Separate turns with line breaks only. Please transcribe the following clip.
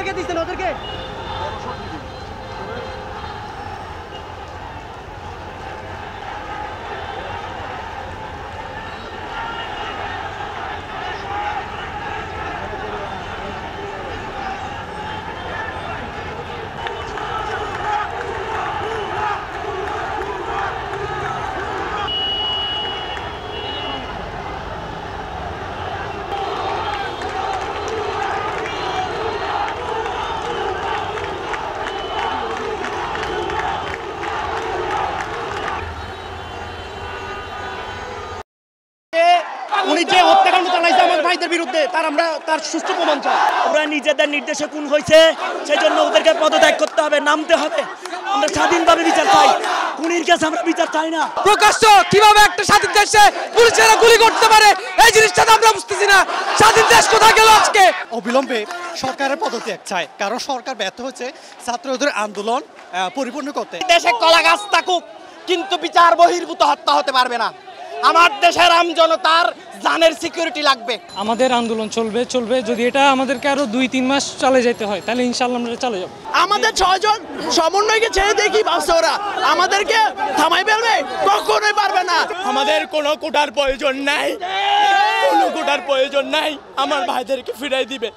ওদেরকে দিচ্ছেন ওদেরকে উনি যে হত্যাকাণ্ড চালাইছে আমাদের ভাইদের বিরুদ্ধে তার সুষ্ঠু প্রমাণ চাই।
ওরা নিজেদের নির্দেশে খুন হয়েছে, সেই জন্য ওদেরকে পদত্যাগ করতে হবে, নামতে হবে। আমরা স্বাধীনভাবে বিচার চাই, খুনির কাছে আমরা বিচার চাই না।
প্রকাশ্য কিভাবে একটা স্বাধীন দেশে পুলিশেরা গুলি করতে পারে এই জিনিসটা আমরা বুঝতেছি না। স্বাধীন দেশ কোথায় গেল আজকে?
অবিলম্বে সরকারের পদত্যাগ চায়, কারণ সরকার ব্যর্থ হচ্ছে ছাত্রদের আন্দোলন পরিপূর্ণ করতে।
দেশে কলা গাছ থাকুক, কিন্তু বিচার বহির্ভূত হত্যা হতে পারবে না। আমার দেশের আমজনতার জানের সিকিউরিটি লাগবে।
আমাদের আন্দোলন চলবে যদি এটা আমাদেরকে আরো 2-3 মাস চলে যেতে হয় তাহলে ইনশাআল্লাহ আমরা চলে যাব।
আমাদের 6 জন সমন্বয়কে ছেড়ে দেখি ভাবছে ওরা আমাদেরকে থামাই ফেলবে, কখনোই পারবে না। আমাদের কোনো কোটার প্রয়োজন নাই, কোনো কোটার প্রয়োজন নাই, আমার ভাইদেরকে ফিরাই দিবে।